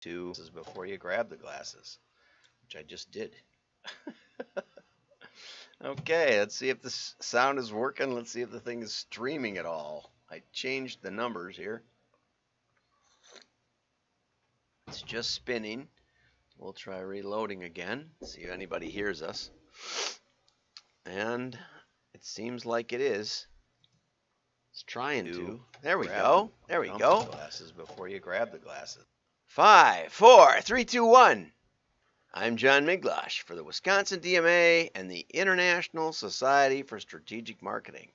to before you grab the glasses, which I just did. Okay, let's see if the sound is working. Let's see if the thing is streaming at all. I changed the numbers here. It's just spinning. We'll try reloading again, see if anybody hears us. And it seems like it is. It's trying to. There we go. There we go. Glasses before you grab the glasses. 5, 4, 3, 2, 1. I'm John Miglosh for the Wisconsin DMA and the International Society for Strategic Marketing.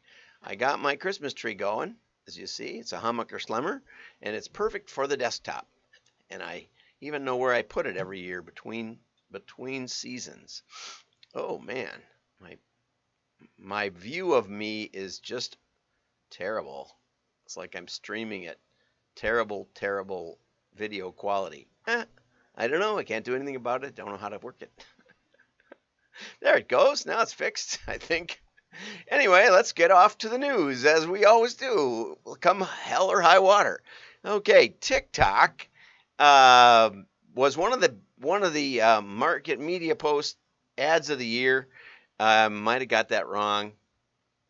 I got my Christmas tree going. As you see, it's a Hummucker Slimmer, and it's perfect for the desktop. And I even know where I put it every year between seasons. Oh man, my view of me is just terrible. It's like I'm streaming it. Terrible, terrible video quality. I don't know. I can't do anything about it. Don't know how to work it. There it goes. Now it's fixed, I think. Anyway, let's get off to the news, as we always do. Come hell or high water. Okay, TikTok was one of the Market Media Post ads of the year. Might have got that wrong.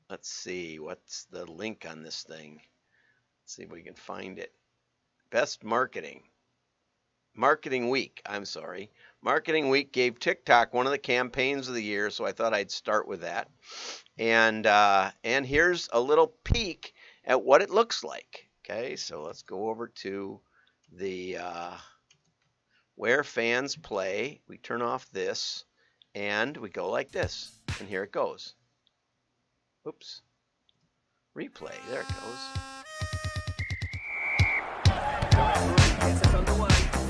Let's see. What's the link on this thing? Let's see if we can find it. Best marketing. Marketing Week, I'm sorry. Marketing Week gave TikTok one of the campaigns of the year, so I thought I'd start with that. And here's a little peek at what it looks like. Okay, so let's go over to the where fans play. We turn off this, and we go like this. And here it goes. Oops. Replay. There it goes.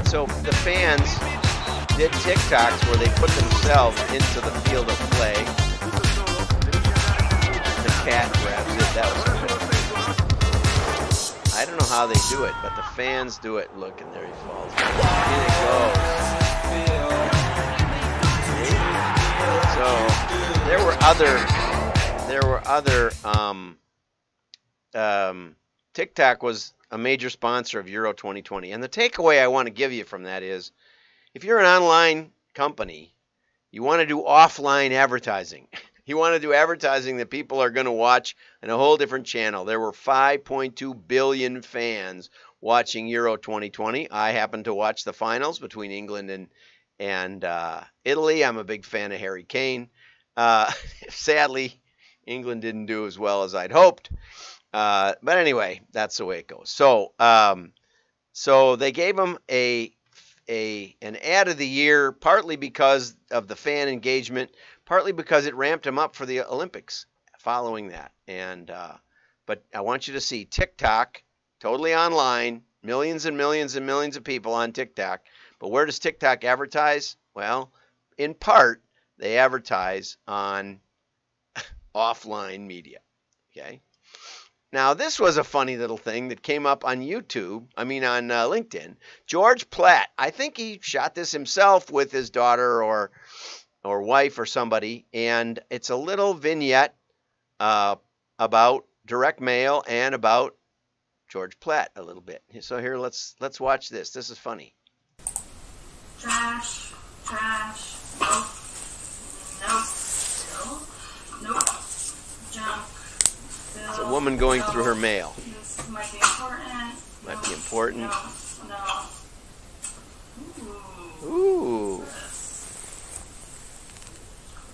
So the fans did TikToks where they put themselves into the field of play. The cat grabs it. That was cool. I don't know how they do it, but the fans do it. Look, and there he falls. In it goes. So there were other TikTok was a major sponsor of Euro 2020. And the takeaway I want to give you from that is, if you're an online company, you want to do offline advertising. You want to do advertising that people are going to watch on a whole different channel. There were 5.2 billion fans watching Euro 2020. I happened to watch the finals between England and Italy. I'm a big fan of Harry Kane. Sadly, England didn't do as well as I'd hoped. But anyway, that's the way it goes. So, so they gave him an ad of the year, partly because of the fan engagement, partly because it ramped him up for the Olympics following that. And but I want you to see TikTok, totally online, millions and millions and millions of people on TikTok. But where does TikTok advertise? Well, in part, they advertise on offline media. Okay. Now, this was a funny little thing that came up on YouTube, on LinkedIn. George Platt, I think he shot this himself with his daughter or wife or somebody, and it's a little vignette about direct mail and about George Platt a little bit. So here, let's watch this. This is funny. Trash, trash, nope, junk. It's a woman going through her mail. This might be important. Might be important. No. Ooh.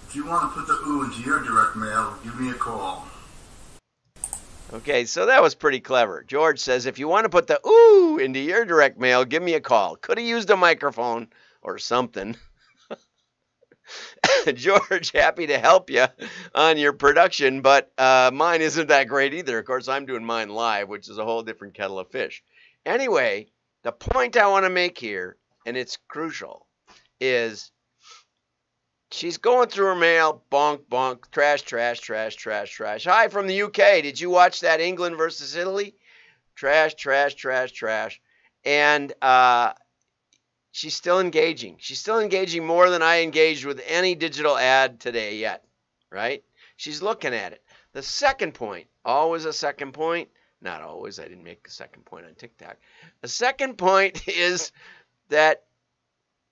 If you want to put the ooh into your direct mail, give me a call. Okay, so that was pretty clever. George says, if you want to put the ooh into your direct mail, give me a call. Could have used a microphone or something. George, happy to help you on your production, but mine isn't that great either. Of course, I'm doing mine live, which is a whole different kettle of fish. Anyway, the point I want to make here, and it's crucial, is she's going through her mail, bonk, bonk, trash, trash, trash, trash, trash. Hi from the UK. Did you watch that England versus Italy? Trash, trash, trash, trash. And she's still engaging. She's still engaging more than I engaged with any digital ad today yet, right? She's looking at it. The second point, always a second point. Not always. I didn't make a second point on TikTok. The second point is that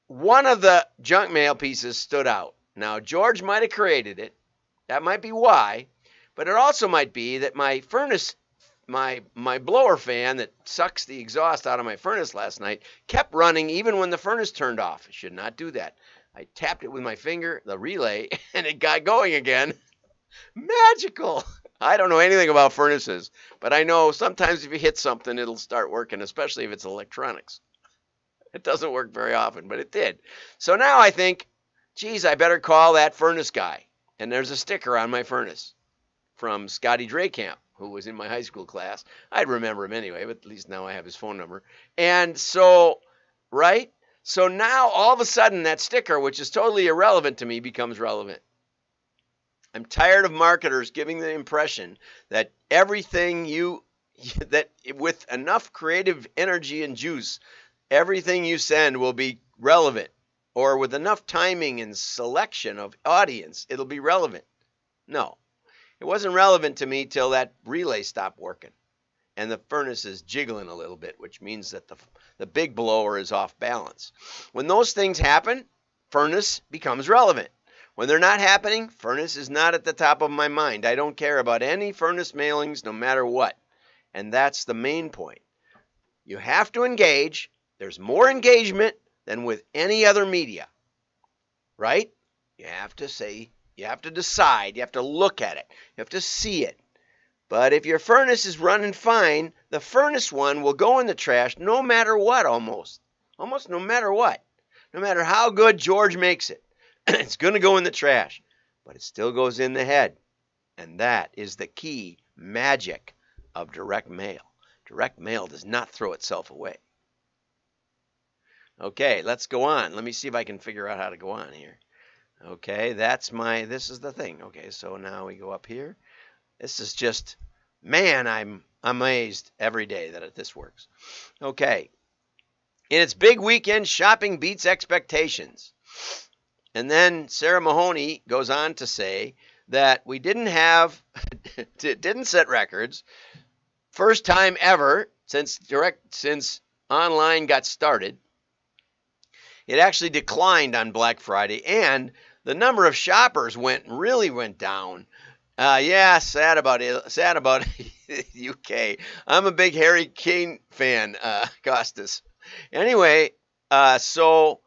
one of the junk mail pieces stood out. Now, George might have created it. That might be why. But it also might be that my furnace, my blower fan that sucks the exhaust out of my furnace last night kept running even when the furnace turned off. It should not do that. I tapped it with my finger, the relay, and it got going again. Magical. I don't know anything about furnaces, but I know sometimes if you hit something, it'll start working, especially if it's electronics. It doesn't work very often, but it did. So now I think, geez, I better call that furnace guy. And there's a sticker on my furnace from Scotty Draycamp, who was in my high school class. I'd remember him anyway, but at least now I have his phone number. And so, right? So now all of a sudden that sticker, which is totally irrelevant to me, becomes relevant. I'm tired of marketers giving the impression that everything that with enough creative energy and juice, everything you send will be relevant, or with enough timing and selection of audience, it'll be relevant. No, it wasn't relevant to me till that relay stopped working and the furnace is jiggling a little bit, which means that the big blower is off balance. When those things happen, furnace becomes relevant. When they're not happening, furnace is not at the top of my mind. I don't care about any furnace mailings no matter what. And that's the main point. You have to engage. There's more engagement than with any other media, right? You have to say, you have to decide, you have to look at it, you have to see it. But if your furnace is running fine, the furnace one will go in the trash no matter what, almost no matter what. No matter how good George makes it, it's going to go in the trash, but it still goes in the head. And that is the key magic of direct mail. Direct mail does not throw itself away. Okay, let's go on. Let me see if I can figure out how to go on here. Okay, this is the thing. Okay, so now we go up here. This is just, man, I'm amazed every day that this works. Okay, in its big weekend, shopping beats expectations. And then Sarah Mahoney goes on to say that we didn't set records. First time ever since online got started. It actually declined on Black Friday, and the number of shoppers really went down. Yeah, sad about UK. I'm a big Harry Kane fan, Costas. Anyway, so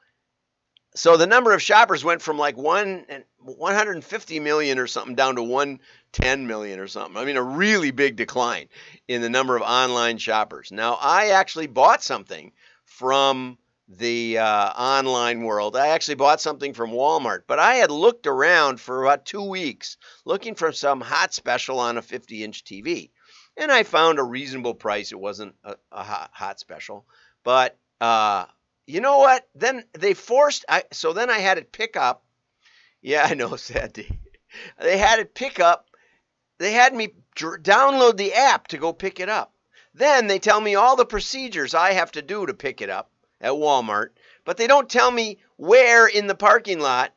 the number of shoppers went from like 150 million or something down to 110 million or something. I mean, a really big decline in the number of online shoppers. Now, I actually bought something from the online world. I actually bought something from Walmart, but I had looked around for about 2 weeks looking for some hot special on a 50-inch TV, and I found a reasonable price. It wasn't a hot special, but you know what? Then they so then I had it pick up. Yeah, I know, sad day. They had it pick up. They had me download the app to go pick it up. Then they tell me all the procedures I have to do to pick it up at Walmart, but they don't tell me where in the parking lot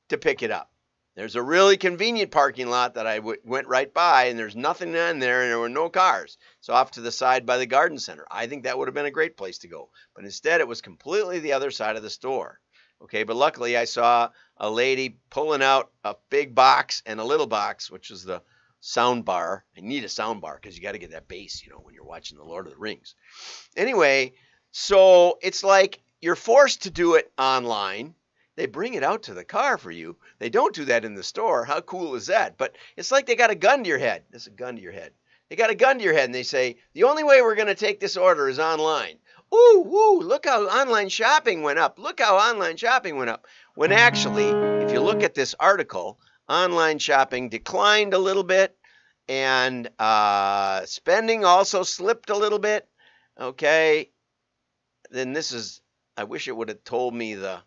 to pick it up. There's a really convenient parking lot that I went right by, and there's nothing in there, and there were no cars. It's off to the side by the garden center. I think that would have been a great place to go, but instead it was completely the other side of the store. Okay, but luckily I saw a lady pulling out a big box and a little box, which is the sound bar. I need a sound bar because you got to get that bass, when you're watching The Lord of the Rings. Anyway, so it's like you're forced to do it online. They bring it out to the car for you. They don't do that in the store. How cool is that? But it's like they got a gun to your head. There's a gun to your head. They got a gun to your head, and they say, the only way we're going to take this order is online. Ooh, look how online shopping went up. Look how online shopping went up. When actually, if you look at this article, online shopping declined a little bit, and spending also slipped a little bit. Okay, then I wish it would have told me the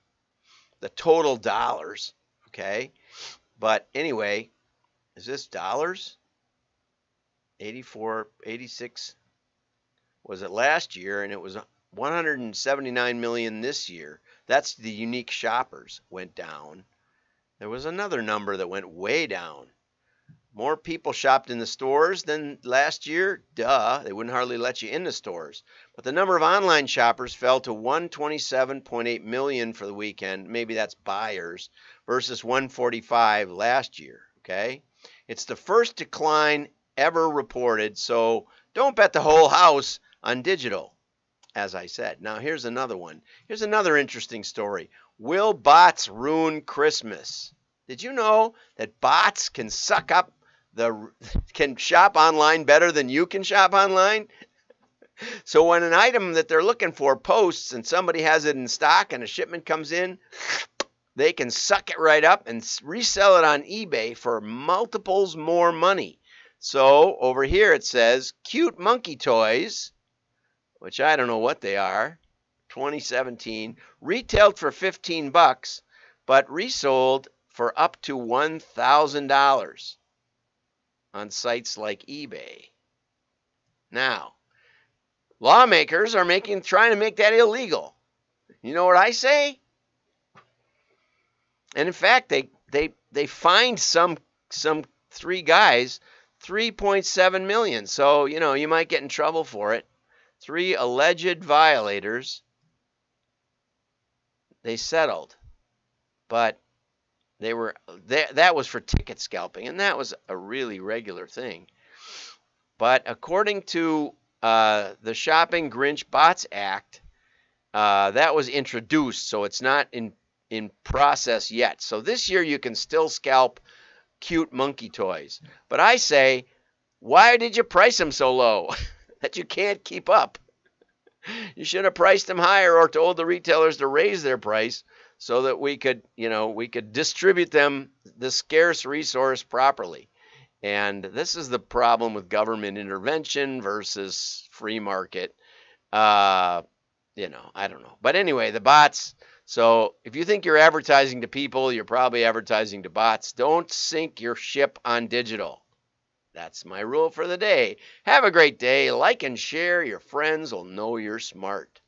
total dollars, okay? But anyway, is this dollars? 84, 86 was it last year, and it was 179 million this year. That's the unique shoppers went down. There was another number that went way down. More people shopped in the stores than last year. Duh, they wouldn't hardly let you in the stores. But the number of online shoppers fell to 127.8 million for the weekend. Maybe that's buyers versus 145 last year, okay? It's the first decline ever reported, so don't bet the whole house on digital, as I said. Now, here's another one. Here's another interesting story. Will bots ruin Christmas? Did you know that bots can suck up can shop online better than you can shop online? So when an item that they're looking for posts and somebody has it in stock and a shipment comes in, they can suck it right up and resell it on eBay for multiples more money. So over here it says cute monkey toys, which I don't know what they are, 2017, retailed for $15, but resold for up to $1,000 on sites like eBay. Now, lawmakers are trying to make that illegal. You know what I say? And in fact, they fined some three guys $3.7 million. So, you know, you might get in trouble for it. 3 alleged violators. They settled. But that was for ticket scalping, and that was a really regular thing. But according to the Shopping Grinch Bots Act, that was introduced, so it's not in process yet. So this year you can still scalp cute monkey toys. But I say, why did you price them so low that you can't keep up? You should have priced them higher or told the retailers to raise their price so that we could distribute them, the scarce resource, properly. And this is the problem with government intervention versus free market. I don't know. But anyway, the bots. So if you think you're advertising to people, you're probably advertising to bots. Don't sink your ship on digital. That's my rule for the day. Have a great day. Like and share. Your friends will know you're smart.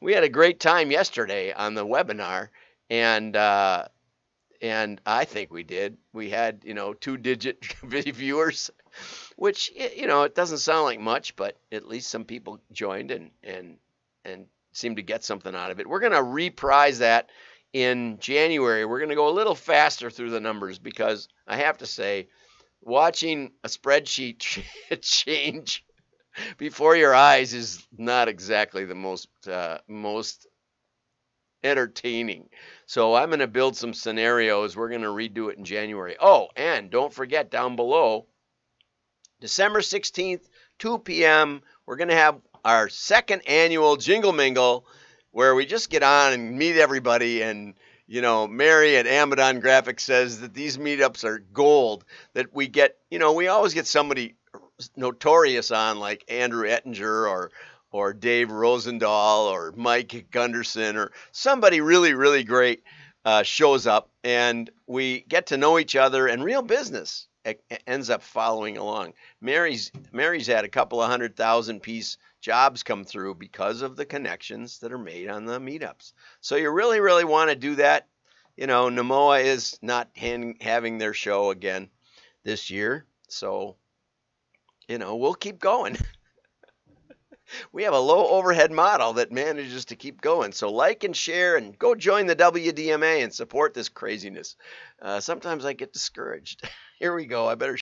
We had a great time yesterday on the webinar, and I think we did. We had, 2-digit viewers, which, it doesn't sound like much, but at least some people joined and seemed to get something out of it. We're going to reprise that in January. We're going to go a little faster through the numbers because I have to say, watching a spreadsheet change before your eyes is not exactly the most entertaining. So I'm going to build some scenarios. We're going to redo it in January. Oh, and don't forget down below, December 16th, 2 p.m., we're going to have our second annual Jingle Mingle where we just get on and meet everybody. And, Mary at Amadon Graphics says that these meetups are gold, that we get, we always get somebody notorious on like Andrew Ettinger or Dave Rosendahl or Mike Gunderson or somebody really, really great shows up, and we get to know each other, and real business ends up following along. Mary's had a couple of 100,000-piece jobs come through because of the connections that are made on the meetups. So you really, really want to do that. Namoa is not having their show again this year, so we'll keep going. We have a low overhead model that manages to keep going. So like and share and go join the WDMA and support this craziness. Sometimes I get discouraged. Here we go. I better